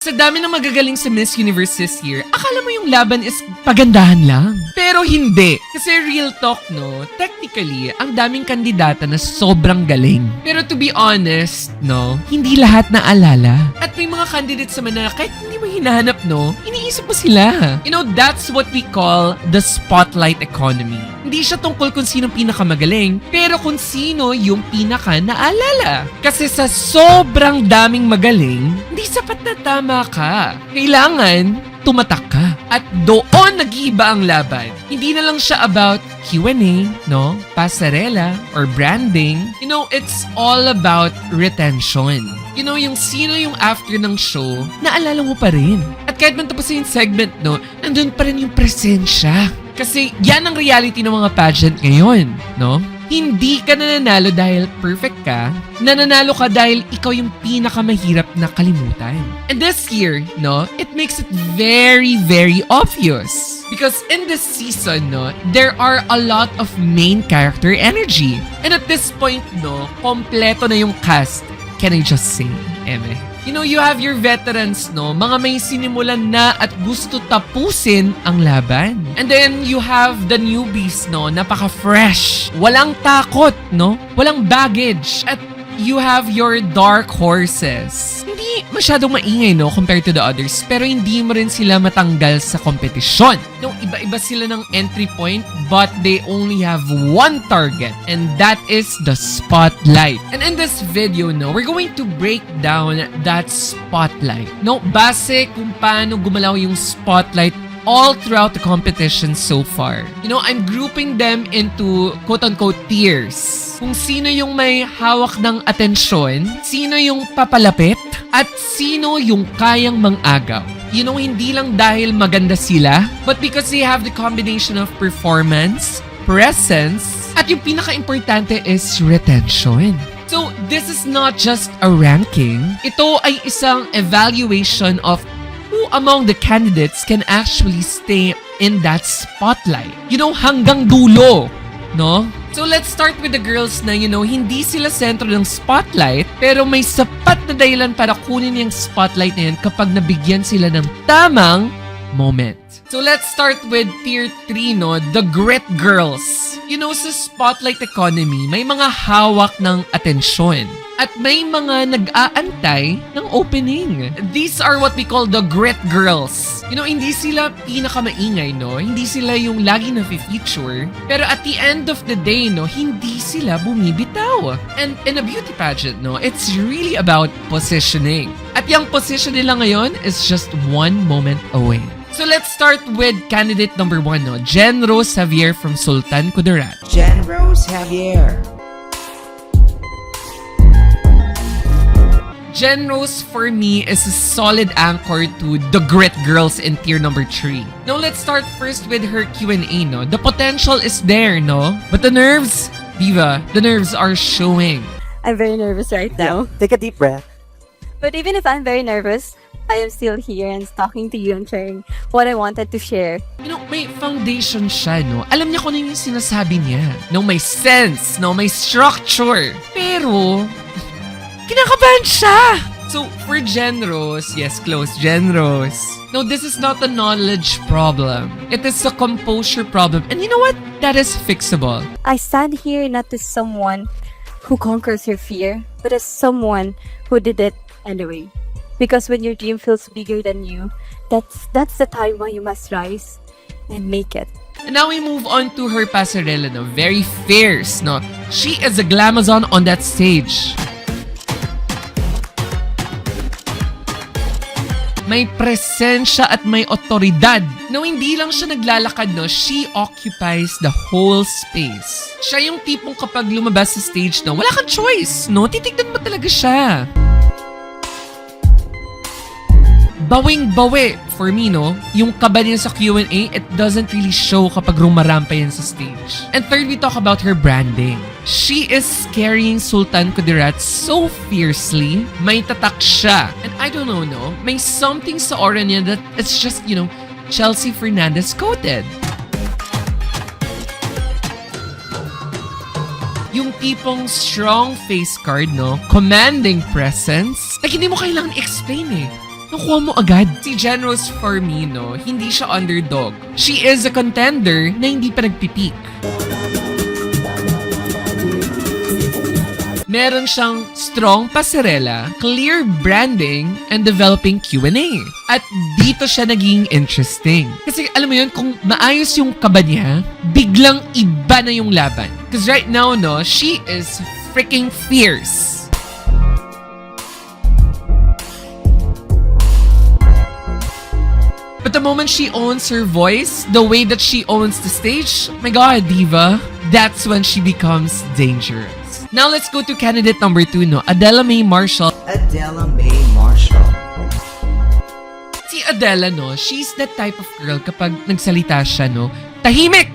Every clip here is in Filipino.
Sa dami ng magagaling sa Miss Universe this year, akala mo yung laban is pagandahan lang. Pero hindi. Kasi real talk, no? Technically, ang daming kandidata na sobrang galing. Pero to be honest, no? Hindi lahat naalala. At may mga candidates naman na kahit hindi mo hinahanap, no? Iniisip mo sila. You know, that's what we call the spotlight economy. Hindi siya tungkol kung sino pinakamagaling, pero kung sino yung pinaka naalala. Kasi sa sobrang daming magaling, hindi sapat na tama ka. Kailangan tumatak ka. At doon nag-iiba ang laban. Hindi na lang siya about Q&A, no? Pasarela, or branding. You know, it's all about retention. You know, yung sino yung after ng show, naalala mo pa rin. At kahit man tapos yung segment, no? Nandun pa rin yung presensya. Kasi yan ang reality ng mga pageant ngayon, no? Hindi ka nananalo dahil perfect ka, nananalo ka dahil ikaw yung pinakamahirap na kalimutan. And this year, no, it makes it very, very obvious. Because in this season, no, there are a lot of main character energy. And at this point, no, kompleto na yung cast. Can I just say, Eme? You know, you have your veterans, no? Mga may sinimulan na at gusto tapusin ang laban. And then, you have the newbies, no? Napaka-fresh. Walang takot, no? Walang baggage. At you have your dark horses. Hindi masyadong maingay, no? Compared to the others. Pero hindi mo rin sila matanggal sa kompetisyon. No, iba-iba sila ng entry point, but they only have one target. And that is the spotlight. And in this video, no, we're going to break down that spotlight. No, base kung paano gumalaw yung spotlight all throughout the competition so far. You know, I'm grouping them into quote-unquote tiers. Kung sino yung may hawak ng atensyon, sino yung papalapit, at sino yung kayang mangagaw. You know, hindi lang dahil maganda sila, but because they have the combination of performance, presence, at yung pinaka-importante is retention. So, this is not just a ranking. Ito ay isang evaluation of who among the candidates can actually stay in that spotlight. You know, hanggang dulo, no? So let's start with the girls na, you know, hindi sila sentro ng spotlight, pero may sapat na dahilan para kunin yung spotlight na yan kapag nabigyan sila ng tamang moment. So let's start with tier 3, no? The grit girls. You know, sa spotlight economy, may mga hawak ng atensyon. At may mga nag-aantay ng opening. These are what we call the grit girls. You know, hindi sila pinakamaingay, no? Hindi sila yung lagi na feature. Pero at the end of the day, no, hindi sila bumibitaw. And in a beauty pageant, no, it's really about positioning. At yung position nila ngayon is just one moment away. So let's start with candidate number 1, no? Jen Rose Javier from Sultan Kudarat. Jen Rose Javier. Jen Rose, for me, is a solid anchor to the grit girls in tier number 3. Now, let's start first with her Q&A, no? The potential is there, no? But the nerves, Diva, the nerves are showing. I'm very nervous right now. Take a deep breath. But even if I'm very nervous, I am still here and talking to you and sharing what I wanted to share. You know, may foundation siya, no? Alam niya kung ano yung sinasabi niya. No, may sense, no? May structure. Pero, kinakabahan siya! So, for Jen Rose, yes, close, Jen Rose. No, this is not a knowledge problem. It is a composure problem. And you know what? That is fixable. I stand here not as someone who conquers your fear, but as someone who did it anyway. Because when your dream feels bigger than you, that's the time when you must rise and make it. And now we move on to her Pasarela, no? Very fierce, no? She is a glamazon on that stage. May presensya at may otoridad. No, hindi lang siya naglalakad, no? She occupies the whole space. Siya yung tipong kapag lumabas sa stage, no? Wala kang choice, no? Titignan mo talaga siya. Bawing-bawi for me, no? Yung kaba niya sa Q&A, it doesn't really show kapag rumarampa yan sa stage. And third, we talk about her branding. She is carrying Sultan Kudarat so fiercely, may tatak siya. And I don't know, no? May something sa aura niya that it's just, you know, Chelsea Fernandez coated. Yung tipong strong face card, no? Commanding presence. Like, hindi mo kailangan explain eh. nakuha mo agad. Si Jenrose for me, no, hindi siya underdog. She is a contender na hindi pa nagpipeak. Meron siyang strong pasarela, clear branding, and developing Q&A. At dito siya naging interesting. Kasi alam mo yun, kung maayos yung kaba niya, biglang iba na yung laban. Because right now, no, she is freaking fierce. But the moment she owns her voice, the way that she owns the stage, my God, diva, that's when she becomes dangerous. Now let's go to candidate number 2, no? Adela Mae Marshall. Adela Mae Marshall. Si Adela, no, she's that type of girl kapag nagsalita siya, no, tahimik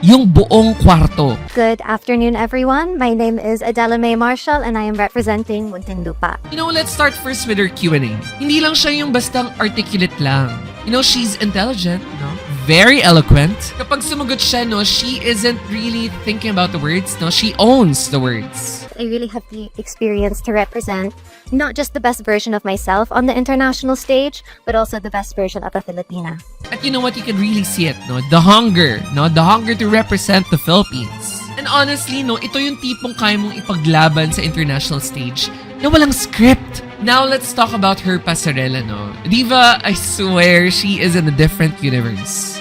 yung buong kwarto. Good afternoon, everyone. My name is Adela Mae Marshall, and I am representing Muntinlupa. You know, let's start first with her Q&A. Hindi lang siya yung bastang articulate lang. You know, she's intelligent, no? Very eloquent. Kapag sumagot siya, no, she isn't really thinking about the words, no? She owns the words. I really have the experience to represent not just the best version of myself on the international stage, but also the best version of a Filipina. At you know what? You can really see it, no? The hunger, no? The hunger to represent the Philippines. And honestly, no, ito yung tipong kaya mong ipaglaban sa international stage na walang script. Now, let's talk about her pasarela, no? Diva, I swear, she is in a different universe.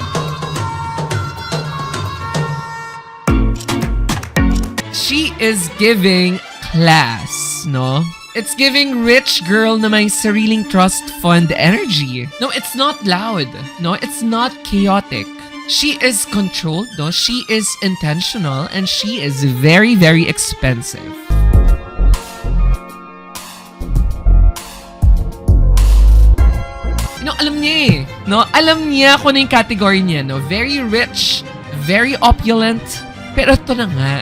She is giving class, no? It's giving rich girl na may sariling trust fund energy. No, it's not loud. No, it's not chaotic. She is controlled, no? She is intentional, and she is very, very expensive. No, alam niya eh. No, alam niya kung ano yung category niya, no? Very rich, very opulent. Pero ito na nga,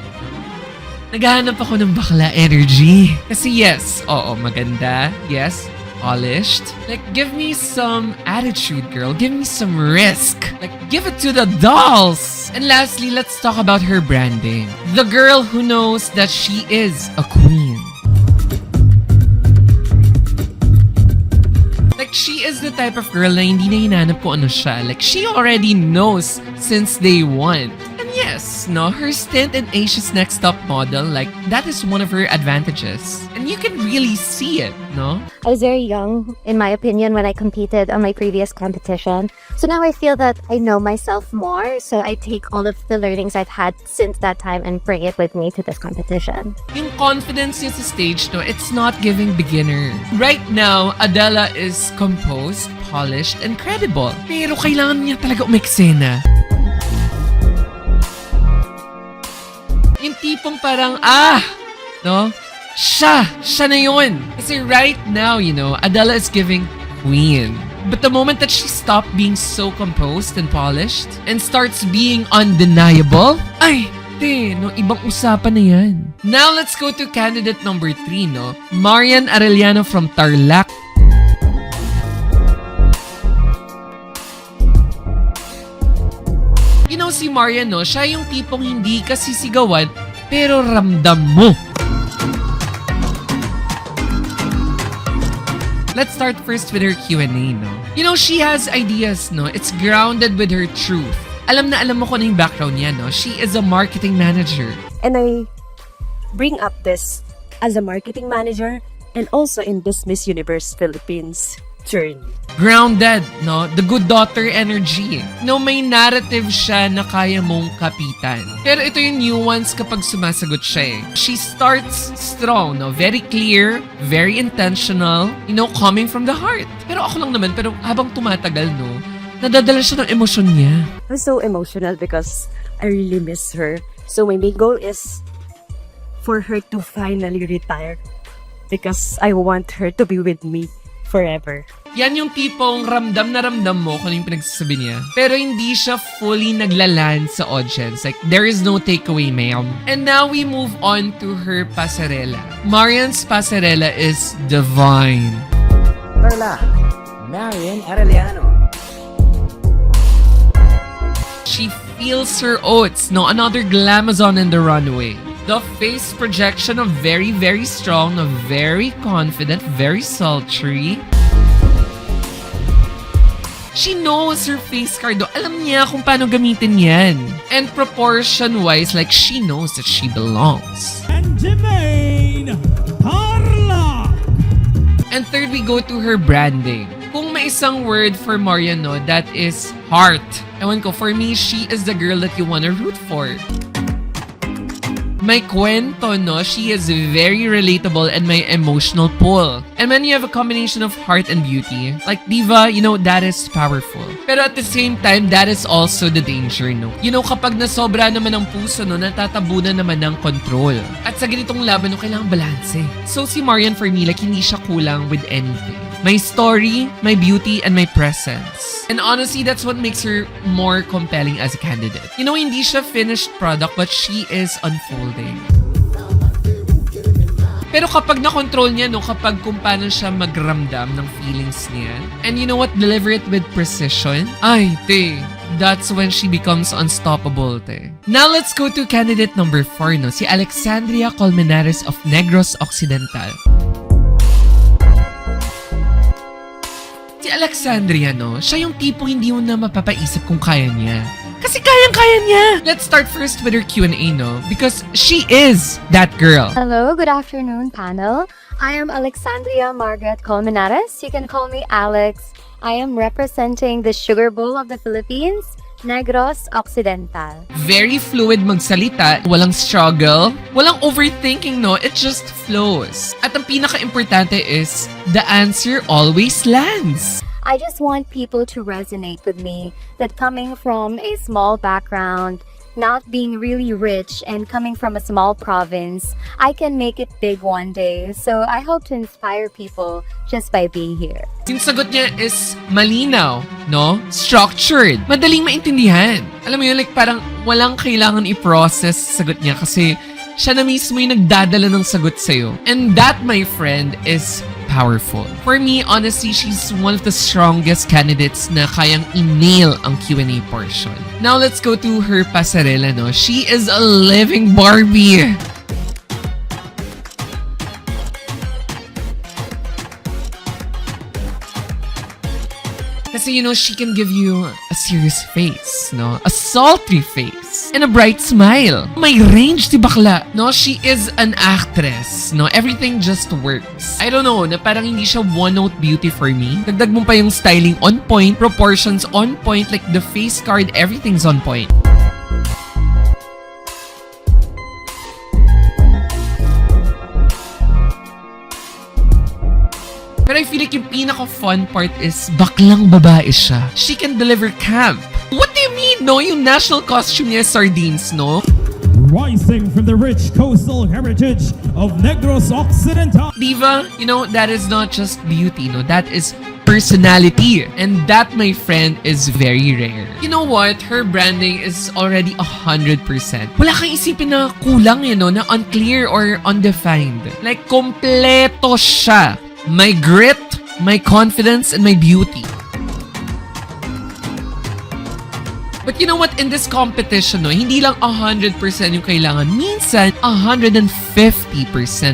naghahanap ako ng bakla energy. Kasi yes, oo, maganda. Yes, polished. Like, give me some attitude, girl. Give me some risk. Like, give it to the dolls. And lastly, let's talk about her branding. The girl who knows that she is a queen. Like, she is the type of girl na hindi na hinanap ko ano siya. Like, she already knows since day one. And yes, no, her stint in Asia's Next Top Model, like, that is one of her advantages. And you can really see it, no? I was very young, in my opinion, when I competed on my previous competition. So now I feel that I know myself more. So I take all of the learnings I've had since that time and bring it with me to this competition. Yung confidence niya sa stage, no, it's not giving beginner. Right now, Adela is composed, polished, and credible. Pero kailangan niya talaga umeksena. Yung tipong parang, no? Siya na yun. Kasi right now, you know, Adela is giving queen. But the moment that she stopped being so composed and polished and starts being undeniable, ay, no, ibang usapan na yan. Now, let's go to candidate number 3, no? Marian Arellano from Tarlac. You know, si Marian, no, siya yung tipong hindi ka sisigawan, pero ramdam mo. Let's start first with her Q&A, no? You know, she has ideas, no? It's grounded with her truth. Alam na alam mo kung ano yung background niya, no? She is a marketing manager. And I bring up this as a marketing manager and also in this Miss Universe Philippines journey. Grounded, no? The good daughter energy. No, may narrative siya na kaya mong kapitan. Pero ito yung nuance kapag sumasagot siya eh. She starts strong, no? Very clear, very intentional, you know, coming from the heart. Pero ako lang naman, pero habang tumatagal, no, nadadala siya ng emosyon niya. I'm so emotional because I really miss her. So my main goal is for her to finally retire because I want her to be with me forever. Yan yung tipong ramdam na ramdam mo kung ano yung pinagsasabi niya. Pero hindi siya fully naglaland sa audience. Like, there is no takeaway, ma'am. And now we move on to her pasarela. Marian's pasarela is divine. Perla. Marian Arellano. She feels her oats. No, another glamazon in the runway. The face projection of very, very strong, of very confident, very sultry. She knows her face card, no? Alam niya kung paano gamitin yan. And proportion-wise, like, she knows that she belongs. And Jermaine Carla. And third, we go to her branding. Kung may isang word for Marian, no, that is heart. Ewan ko, for me, she is the girl that you wanna root for. May kwento, no? She is very relatable and may emotional pull. And when you have a combination of heart and beauty, like diva, you know, that is powerful. Pero at the same time, that is also the danger, no? You know, kapag nasobra naman ang puso, no, natatabunan naman ng control. At sa ganitong laban, no, kailangan balanse. So si Marian, for me, like, hindi siya kulang with anything. May story, may beauty, and may presence. And honestly, that's what makes her more compelling as a candidate. You know, hindi siya finished product, but she is unfolding. Pero kapag na-control niya, no, kapag kung paano siya magramdam ng feelings niya, and you know what, deliver it with precision, ay, te, that's when she becomes unstoppable, te. Now, let's go to candidate number 4, no, si Alexandria Colmenares of Negros Occidental. Si Alexandria, no, siya yung tipong hindi mo na mapapaisip kung kaya niya. Kasi kayang-kaya niya! Let's start first with her Q&A, no? Because she is that girl. Hello, good afternoon, panel. I am Alexandria Margaret Colmenares. You can call me Alex. I am representing the Sugar Bowl of the Philippines, Negros Occidental. Very fluid magsalita, walang struggle, walang overthinking, no? It just flows. At ang pinaka-importante is, the answer always lands. I just want people to resonate with me that coming from a small background, not being really rich and coming from a small province, I can make it big one day. So I hope to inspire people just by being here. Yung sagot niya is malinaw, no? Structured. Madaling maintindihan. Alam mo yun, like parang walang kailangan i-process sa sagot niya kasi siya na mismo yung nagdadala ng sagot sa'yo. And that, my friend, is powerful. For me, honestly, she's one of the strongest candidates na kayang i-nail ang Q&A portion. Now, let's go to her Pasarela, no? She is a living Barbie. Kasi, you know, she can give you a serious face, no? A sultry face. And a bright smile. May range si bakla, no? She is an actress, no? Everything just works. I don't know, na parang hindi siya one-note beauty for me. Dagdag mo pa yung styling on point, proportions on point, like the face card, everything's on point. Pero I feel like yung pinaka-fun part is baklang babae siya. She can deliver camp. What do you mean, no? Yung national costume niya, sardines, no? Rising from the rich coastal heritage of Negros Occidental. Diva, you know, that is not just beauty, no? That is personality. And that, my friend, is very rare. You know what? Her branding is already 100%. Wala kang isipin na kulang, you know, na unclear or undefined. Like, kompleto siya. My grit, my confidence, and my beauty. But you know what? In this competition, no, hindi lang 100% yung kailangan. Minsan, 150%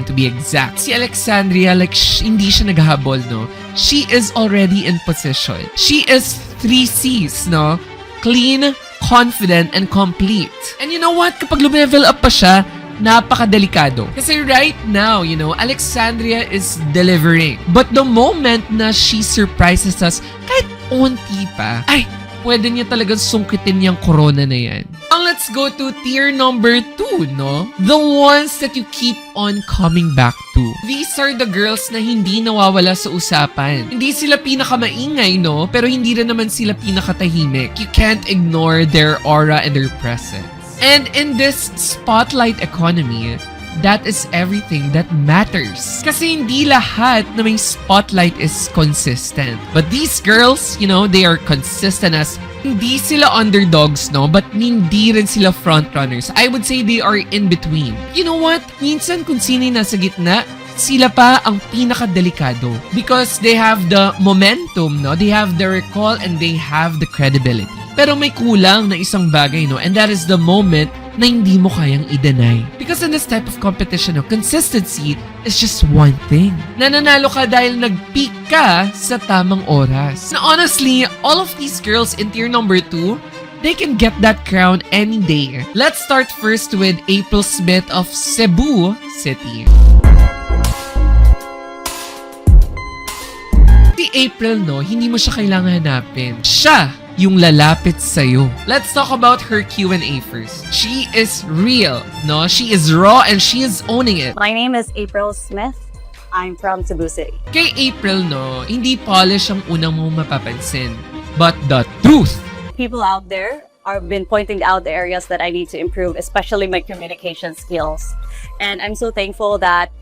to be exact. Si Alexandria, like, hindi siya naghahabol, no? She is already in position. She is 3 C's, no? Clean, confident, and complete. And you know what? Kapag level up pa siya, napakadelikado. Kasi right now, you know, Alexandria is delivering. But the moment na she surprises us, kahit unti pa, ay, pwede niya talagang sungkitin yung corona na yan. Now, let's go to tier number 2, no? The ones that you keep on coming back to. These are the girls na hindi nawawala sa usapan. Hindi sila pinakamaingay, no? Pero hindi rin naman sila pinakatahimik. You can't ignore their aura and their presence. And in this spotlight economy, that is everything that matters. Kasi hindi lahat na may spotlight is consistent. But these girls, you know, they are consistent as hindi sila underdogs, no? But hindi rin sila frontrunners. I would say they are in between. You know what? Minsan kung sino yung nasa gitna, sila pa ang pinakadelikado. Because they have the momentum, no? They have the recall and they have the credibility. Pero may kulang na isang bagay, no? And that is the moment na hindi mo kayang i-deny. Because in this type of competition, consistency is just one thing. Nananalo ka dahil nag-peak ka sa tamang oras. Na honestly, all of these girls in tier number 2, they can get that crown any day. Let's start first with April Smith of Cebu City. Si April, hindi mo siya kailangan hanapin. Siya yung lalapit sa'yo. Let's talk about her Q&A first. She is real, She is raw and she is owning it. My name is April Smith. I'm from Cebu City. Kay April, hindi polish ang unang mo mapapansin, but the truth. People out there have been pointing out the areas that I need to improve, especially my communication skills. And I'm so thankful that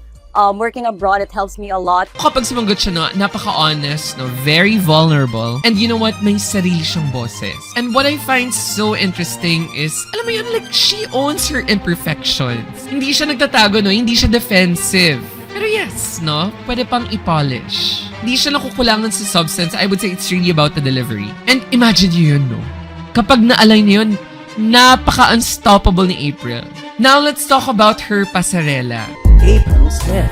working abroad, it helps me a lot. Kapag sumagot siya, napaka-honest, very vulnerable. And you know what? May sarili siyang boses. And what I find so interesting is, alam mo yun, like, she owns her imperfections. Hindi siya nagtatago, hindi siya defensive. Pero yes, pwede pang i-polish. Hindi siya nakukulangan sa substance. I would say it's really about the delivery. And imagine yun, kapag na-align niyo yun, napaka-unstoppable ni April. Now, let's talk about her pasarela. April Smith.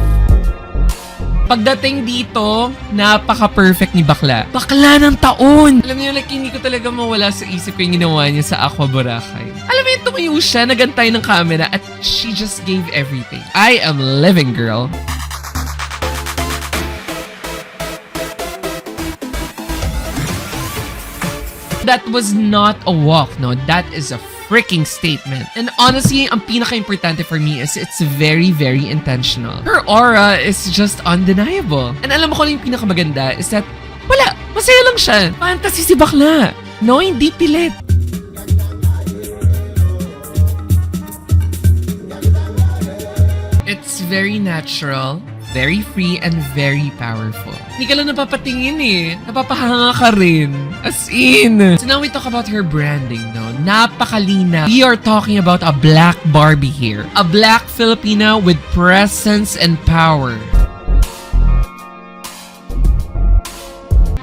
Pagdating dito, napaka-perfect ni bakla. Bakla ng taon! Alam niyo, like, hindi ko talaga mawala sa isip ko yung ginawa niya sa Aqua Boracay. Alam mo yun, tumayo siya, nagantay ng camera, at she just gave everything. I am living, girl. That was not a walk, that is a freaking statement. And honestly, ang pinaka-importante for me is it's very, very intentional. Her aura is just undeniable. And alam mo ko yung pinakamaganda is that, wala, masaya lang siya. Fantasy si bakla. Hindi pilit. It's very natural, very free, and very powerful. Hindi ka lang napapatingin Napapahanga ka rin. As in. So now we talk about her branding, Napakalina. We are talking about a black Barbie here. A black Filipina with presence and power.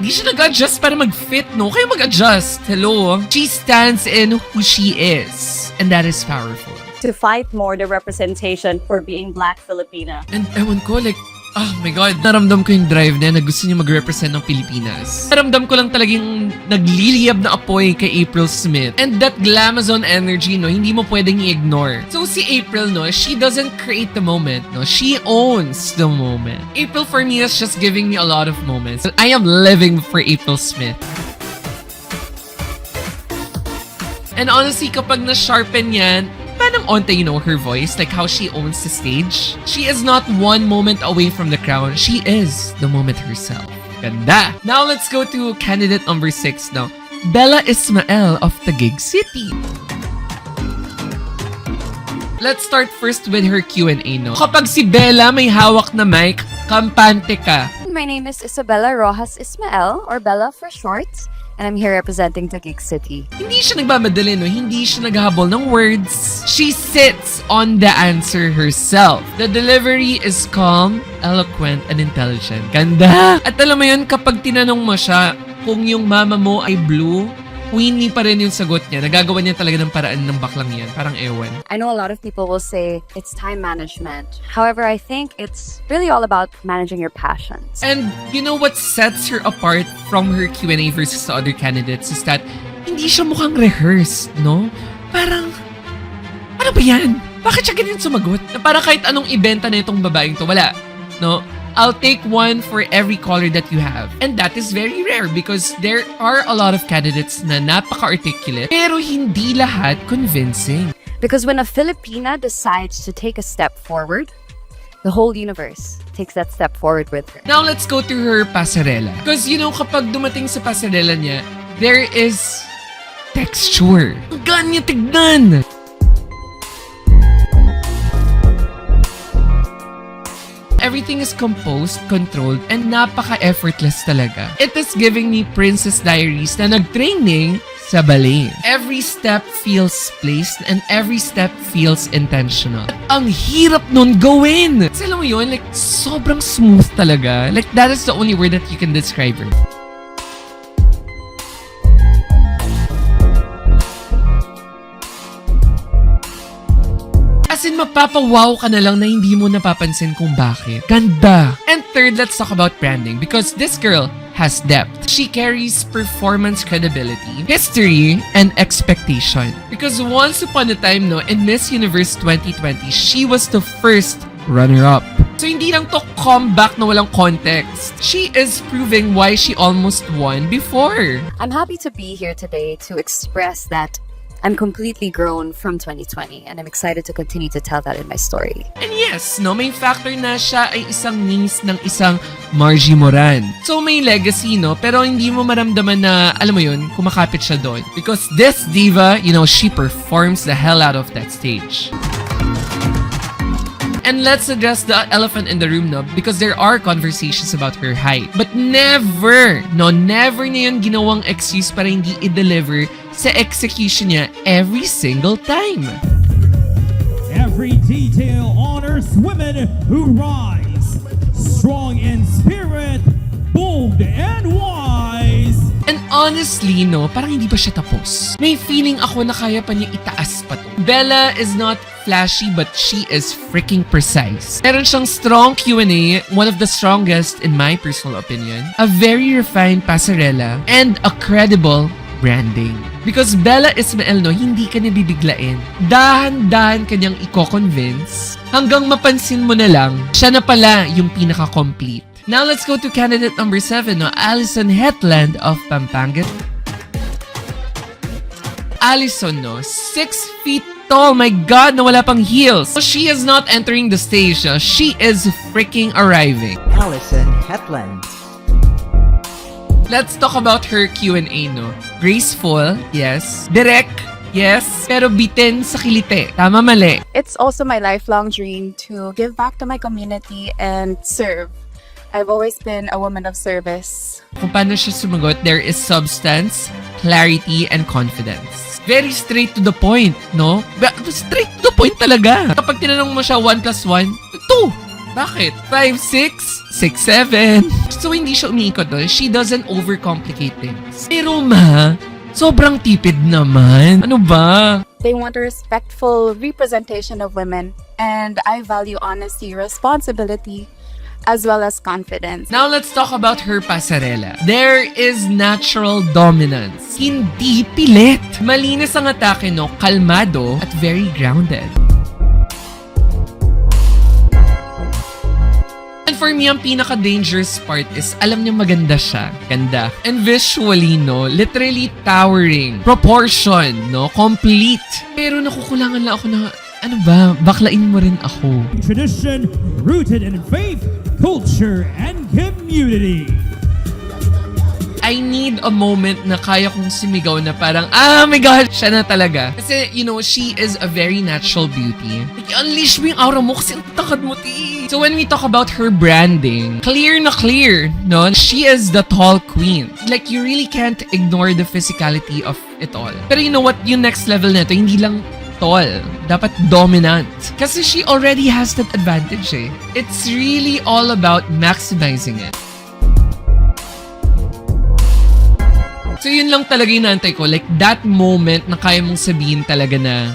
Hindi siya nag-adjust para mag-fit, Kayo mag-adjust. Hello? She stands in who she is. And that is powerful. To fight more the representation for being Black Filipina. And ewan ko, like, oh my God, naramdam ko yung drive niya na gusto niya mag-represent ng Pilipinas. Naramdam ko lang talagang nagliliyab na apoy kay April Smith. And that glamazon energy, hindi mo pwedeng i-ignore. So si April, she doesn't create the moment, She owns the moment. April for me is just giving me a lot of moments. I am living for April Smith. And honestly, kapag na-sharpen yan, parang onte, her voice, like how she owns the stage. She is not one moment away from the crown. She is the moment herself. Ganda! Now let's go to candidate number 6 now. Bella Ismael of Taguig City. Let's start first with her Q&A, Kapag si Bella may hawak na mic, kampante ka. My name is Isabella Rojas Ismael, or Bella for short, and I'm here representing Taguig City. Hindi siya nagmamadali, Hindi siya naghahabol ng words. She sits on the answer herself. The delivery is calm, eloquent, and intelligent. Ganda! At alam mo yun, kapag tinanong mo siya kung yung mama mo ay blue, Queenie pa rin yung sagot niya. Nagagawa niya talaga ng paraan ng baklang yan. Parang ewan. I know a lot of people will say it's time management. However, I think it's really all about managing your passions. And you know what sets her apart from her Q&A versus the other candidates is that hindi siya mukhang rehearsed, Parang, ano ba yan? Bakit siya ganyan sumagot? Na parang kahit anong ibenta na itong babaeng to, wala, I'll take one for every color that you have. And that is very rare because there are a lot of candidates na napaka-articulate pero hindi lahat convincing. Because when a Filipina decides to take a step forward, the whole universe takes that step forward with her. Now let's go to her pasarela. Because kapag dumating sa pasarela niya, there is texture. Ang ganya tignan! Everything is composed, controlled, and napaka-effortless talaga. It is giving me Princess Diaries na nag-training sa ballet. Every step feels placed and every step feels intentional. At ang hirap nun gawin! Kasi alam mo yun, like, sobrang smooth talaga. Like, that is the only word that you can describe her. in, mapapawaw ka na lang na hindi mo napapansin kung bakit. Ganda! And third, let's talk about branding because this girl has depth. She carries performance credibility, history, and expectation. Because once upon a time, no, in Miss Universe 2020, she was the first runner-up. So hindi lang to comeback na walang context. She is proving why she almost won before. I'm happy to be here today to express that I'm completely grown from 2020 and I'm excited to continue to tell that in my story. And yes, no, may factor na siya ay isang niece ng isang Margie Moran. So may legacy, no, pero hindi mo maramdaman na, alam mo yun, kumakapit siya doon. Because this diva, you know, she performs the hell out of that stage. And let's address the elephant in the room, no? Because there are conversations about her height. But never na yun ginawang excuse para hindi i-deliver sa execution niya every single time. Every detail honors women who rise, strong in spirit, bold and wise. And honestly, no, parang hindi pa siya tapos. May feeling ako na kaya pa niya itaas pa to. Bella is not flashy but she is freaking precise. Meron siyang strong Q&A, one of the strongest in my personal opinion, a very refined pasarela, and a credible branding. Because Bella Ismael, no, hindi ka niya bibiglain. Dahan-dahan kanyang i-convince hanggang mapansin mo na lang, siya na pala yung pinaka-complete. Now let's go to candidate number 7, no, Allison Hetland of Pampanga. Allison, no, 6 feet tall, my God, na wala pang heels. So she is not entering the stage, no? She is freaking arriving. Allison Hetland. Let's talk about her Q&A, no? Graceful, yes. Direct, yes. Pero bitin sa kilite. Tama, mali. It's also my lifelong dream to give back to my community and serve. I've always been a woman of service. Kung paano siya sumagot, there is substance, clarity, and confidence. Very straight to the point, no? Straight to the point talaga. Kapag tinanong mo siya 1 plus 1, 2. Bakit? 5, 6, 6, 7. So, hindi siya umiikot doon. She doesn't overcomplicate things. Pero sobrang tipid naman. Ano ba? They want a respectful representation of women, and I value honesty, responsibility, as well as confidence. Now, let's talk about her pasarela. There is natural dominance. Hindi pilit. Malinis ang atake, no? Kalmado at very grounded. And for me, ang pinaka-dangerous part is, alam niya maganda siya. Ganda. And visually, no, literally towering. Proportion, no, complete. Pero nakukulangan lang ako na, ano ba, baklain mo rin ako. Tradition rooted in faith, culture, and community. I need a moment na kaya kong sumigaw na parang, ah, my God, siya na talaga. Kasi, you know, she is a very natural beauty. Like, unleash mo yung aura mo kasi ang takad mo, ti. So when we talk about her branding, clear na clear, no? She is the tall queen. Like, you really can't ignore the physicality of it all. Pero you know what? Yung next level nito, hindi lang tall. Dapat dominant. Kasi she already has that advantage, eh. It's really all about maximizing it. So yun lang talaga yung naantay ko. Like that moment na kaya mong sabihin talaga na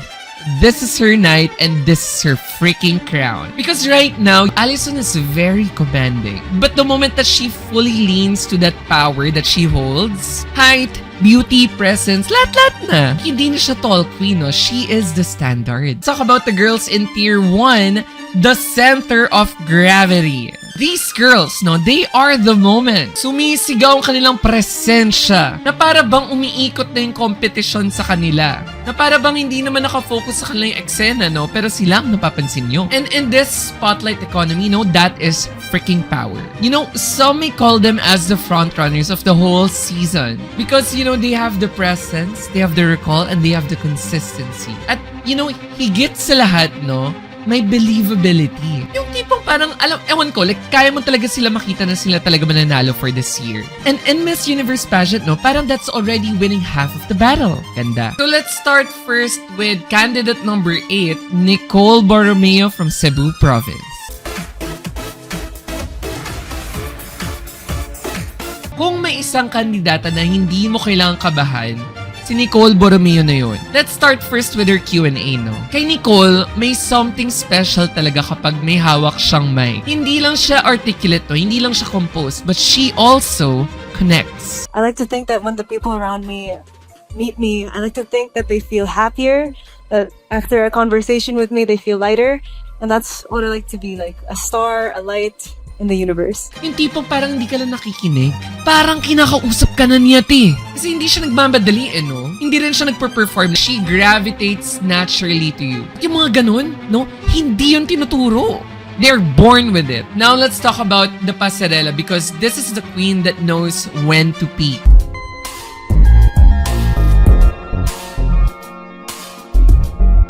this is her night and this is her freaking crown. Because right now, Allison is very commanding. But the moment that she fully leans to that power that she holds, height, beauty, presence, lahat na. Hindi na siya tall queen, no? She is the standard. Talk about the girls in tier 1, the center of gravity. These girls, no, they are the moment. Sumisigaw ang kanilang presensya na para bang umiikot na yung competition sa kanila. Na para bang hindi naman nakafocus sa kanilang eksena, no? Pero sila ang napapansin nyo. And in this spotlight economy, no, that is freaking power. You know, some may call them as the frontrunners of the whole season. Because, you know, they have the presence, they have the recall, and they have the consistency. At, you know, higit sa lahat, no, may believability. Yung tipong parang, ewan ko, like, kaya mo talaga sila makita na sila talaga mananalo for this year. And in Miss Universe pageant, no, parang that's already winning half of the battle. Ganda. So let's start first with candidate number 8, Nicole Borromeo from Cebu Province. Kung may isang kandidata na hindi mo kailangang kabahan Si Nicole Borromeo na yun. Let's start first with her Q&A, no? Kay Nicole, may something special talaga kapag may hawak siyang mic. Hindi lang siya articulate, no? Hindi lang siya composed, but she also connects. I like to think that when the people around me meet me, I like to think that they feel happier, that after a conversation with me, they feel lighter. And that's what I like to be, like a star, a light in the universe. Yung tipong parang hindi ka lang nakikinig, parang kinakausap ka na niya, te. Kasi hindi siya nagmamadali, no? Hindi rin siya nagper-perform. She gravitates naturally to you. Yung mga ganun, no? Hindi yun tinuturo. They're born with it. Now let's talk about the Pasarela because this is the queen that knows when to peak.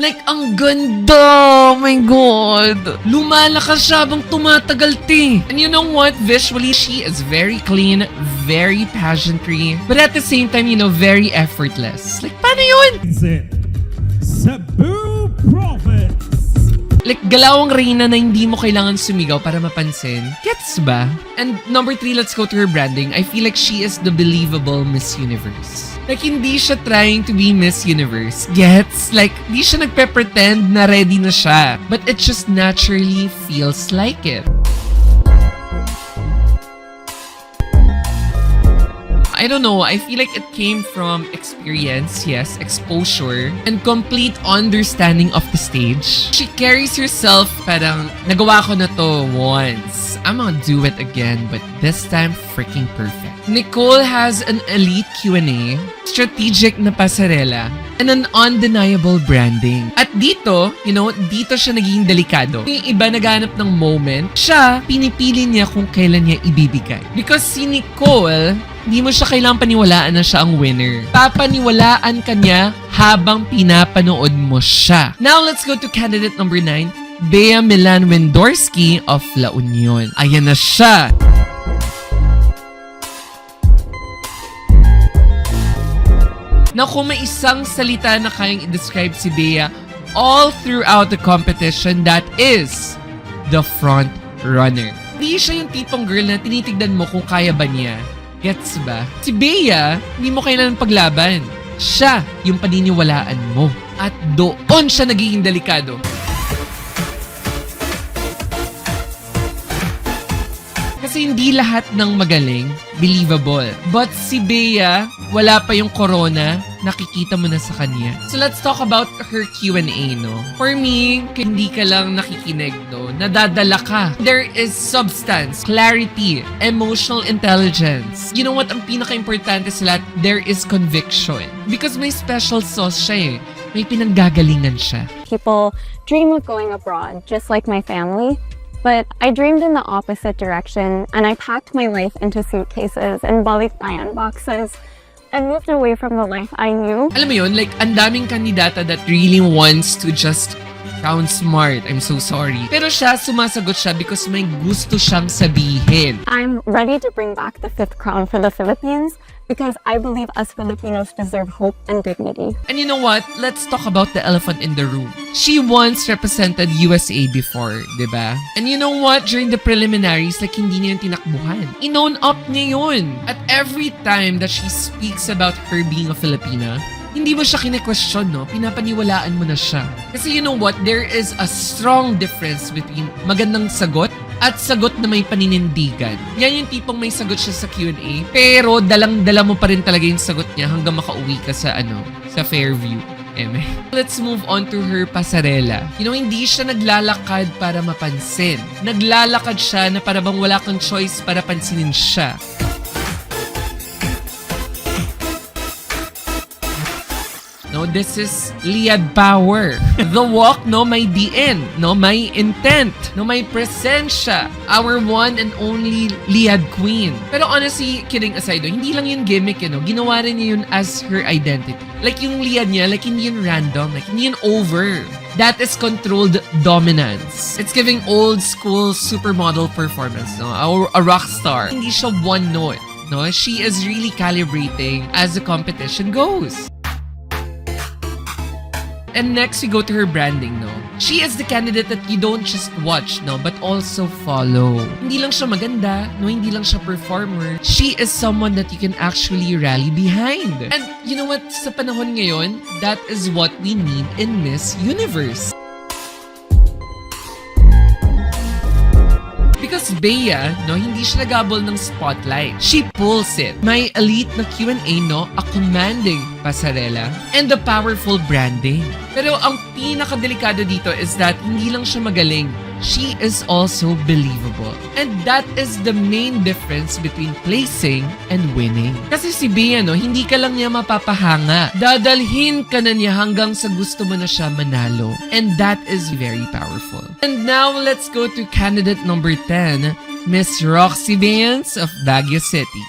Like, ang ganda! Oh my God! Lumalakas siya habang tumatagal, te. And you know what? Visually, she is very clean, very pageantry, but at the same time, you know, very effortless. Like, paano yun? Cebu Province. Like, galawang reyna na hindi mo kailangan sumigaw para mapansin. Gets ba? And number 3, let's go to her branding. I feel like she is the believable Miss Universe. Like, hindi siya trying to be Miss Universe. Gets? Like, hindi siya nagpe-pretend na ready na siya. But it just naturally feels like it. I don't know, I feel like it came from experience, yes, exposure, and complete understanding of the stage. She carries herself parang, nagawa ko na to once. I'm gonna do it again, but this time freaking perfect. Nicole has an elite Q&A, strategic na pasarela, and an undeniable branding. At dito, you know, dito siya naging delikado. Yung iba naghanap ng moment, siya, pinipili niya kung kailan niya ibibigay. Because si Nicole, hindi mo siya kailangang paniwalaan na siya ang winner. Papaniwalaan ka niya habang pinapanood mo siya. Now, let's go to candidate number 9, Bea Milan Wendorski of La Union. Ayan na siya. Na kung may isang salita na kayang i-describe si Bea all throughout the competition, that is the front runner. Hindi siya yung tipong girl na tinitignan mo kung kaya ba niya. Gets ba? Si Bea, hindi mo kailangan paglaban. Siya yung paniniwalaan mo. At doon siya nagiging delikado. Kasi hindi lahat ng magaling, believable. But si Bea, wala pa yung corona, nakikita mo na sa kanya. So let's talk about her Q&A, no? For me, hindi ka lang nakikinig, no? Nadadala ka. There is substance, clarity, emotional intelligence. You know what? Ang pinaka-importante sa lahat, there is conviction. Because may special sauce siya eh. May pinanggagalingan siya. People dream of going abroad, just like my family. But I dreamed in the opposite direction, and I packed my life into suitcases and balikbayan boxes and moved away from the life I knew. Alam mo yun, like, ang daming kandidata that really wants to just sound smart. I'm so sorry. Pero siya, sumasagot siya because may gusto siyang sabihin. I'm ready to bring back the 5th crown for the Philippines because I believe us Filipinos deserve hope and dignity. And you know what? Let's talk about the elephant in the room. She once represented USA before, diba? And you know what? During the preliminaries, like, hindi niya yung tinakbuhan. Inown up niya yun. At every time that she speaks about her being a Filipina, hindi mo siya kine-question, no? Pinapaniwalaan mo na siya. Kasi you know what? There is a strong difference between magandang sagot at sagot na may paninindigan. Yan yung tipong may sagot siya sa Q&A, pero dalang-dala mo pa rin talaga yung sagot niya hanggang makauwi ka sa sa Fairview. Let's move on to her pasarela. You know, hindi siya naglalakad para mapansin. Naglalakad siya na para bang wala kang choice para pansinin siya. No, this is liad power. The walk, no, may diin, no, may intent, no, may presensya. Our one and only liad queen. Pero honestly, kidding aside, hindi lang yun gimmick, you know, ginawa rin niya yun as her identity. Like yung liad niya, like hindi yun random, like hindi yun over. That is controlled dominance. It's giving old school supermodel performance, no, a rock star. Hindi siya one note, no, she is really calibrating as the competition goes. And next, we go to her branding, no? She is the candidate that you don't just watch, no? But also follow. Hindi lang siya maganda, no? Hindi lang siya performer. She is someone that you can actually rally behind. And you know what? Sa panahon ngayon, that is what we need in Miss Universe. Because Bea, no, hindi siya nagabol ng spotlight. She pulls it. May elite na Q&A, no, a commanding pasarela, and the powerful branding. Pero ang pinakadelikado dito is that hindi lang siya magaling. She is also believable. And that is the main difference between placing and winning. Kasi si Bea, no, hindi ka lang niya mapapahanga. Dadalhin ka na niya hanggang sa gusto mo na siya manalo. And that is very powerful. And now, let's go to candidate number 10, Miss Roxy Beans of Baguio City.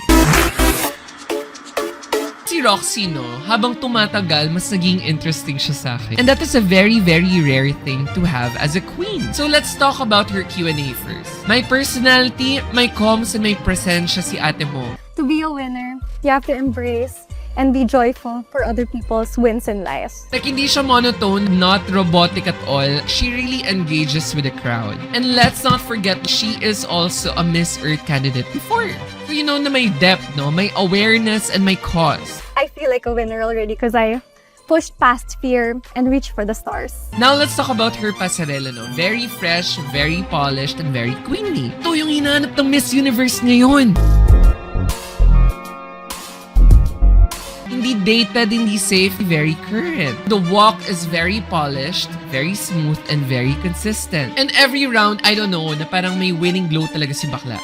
Si Roxy, no, habang tumatagal, mas naging interesting siya sa akin. And that is a very, very rare thing to have as a queen. So let's talk about her Q&A first. My personality, my comms, and my presensya si ate mo. To be a winner, you have to embrace and be joyful for other people's wins in life. Like, hindi siya monotone, not robotic at all. She really engages with the crowd. And let's not forget, she is also a Miss Earth candidate before. So you know na may depth, no? May awareness and may cause. I feel like a winner already because I pushed past fear and reached for the stars. Now, let's talk about her pasarela, no? Very fresh, very polished, and very queenly. Ito yung hinahanap ng Miss Universe ngayon. Hindi dated, hindi safe, very current. The walk is very polished, very smooth, and very consistent. And every round, I don't know, na parang may winning glow talaga si bakla.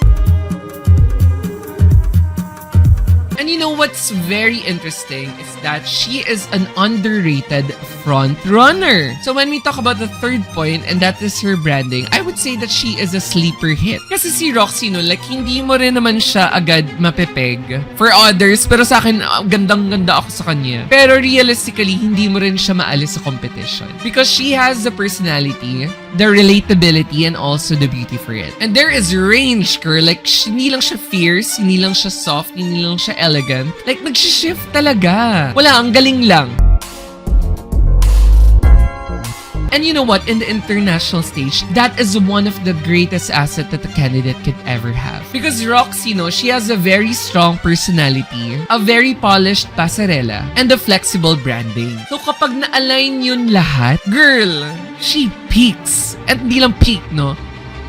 And you know what's very interesting is that she is an underrated frontrunner. So when we talk about the third point, and that is her branding, I would say that she is a sleeper hit. Kasi si Roxy, no, like, hindi mo rin naman siya agad mapepeg. For others, pero sa akin, gandang-ganda ako sa kanya. Pero realistically, hindi mo rin siya maalis sa competition. Because she has the personality, the relatability, and also the beauty for it. And there is range, girl. Like, hindi lang siya fierce, hindi lang siya soft, hindi lang siya elegant. Like, nag-shift talaga. Wala, ang galing lang. And you know what? In the international stage, that is one of the greatest assets that a candidate could ever have. Because Roxy, no, she has a very strong personality, a very polished pasarela, and a flexible branding. So kapag na-align yun lahat, girl, she peaks. At hindi lang peak, no?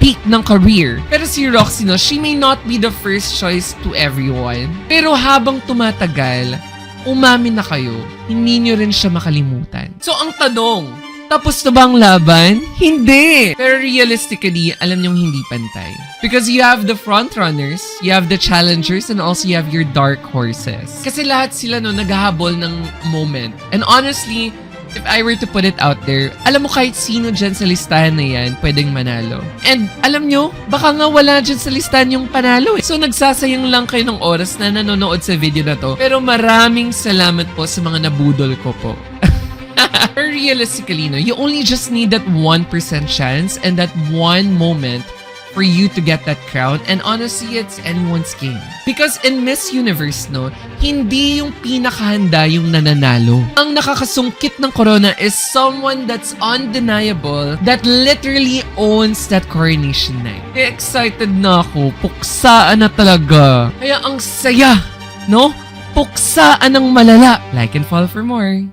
Peak ng career. Pero si Roxy, no, she may not be the first choice to everyone. Pero habang tumatagal, umamin na kayo, hindi nyo rin siya makalimutan. So ang tanong, tapos na ba ang laban? Hindi! Pero realistically, alam niyong hindi pantay. Because you have the frontrunners, you have the challengers, and also you have your dark horses. Kasi lahat sila, no, naghahabol ng moment. And honestly, if I were to put it out there, alam mo kahit sino dyan sa listahan na yan, pwedeng manalo. And alam nyo, baka nga wala dyan sa listahan yung panalo eh. So nagsasayang lang kayo ng oras na nanonood sa video na to. Pero maraming salamat po sa mga nabudol ko po. Realistically, no, you only just need that 1% chance and that one moment for you to get that crown, and honestly, it's anyone's game. Because in Miss Universe, no, hindi yung pinakahanda yung nananalo. Ang nakakasungkit ng corona is someone that's undeniable, that literally owns that coronation night. Kaya excited na ako, puksaan na talaga. Kaya ang saya, no? Puksaan ng malala. Like and follow for more.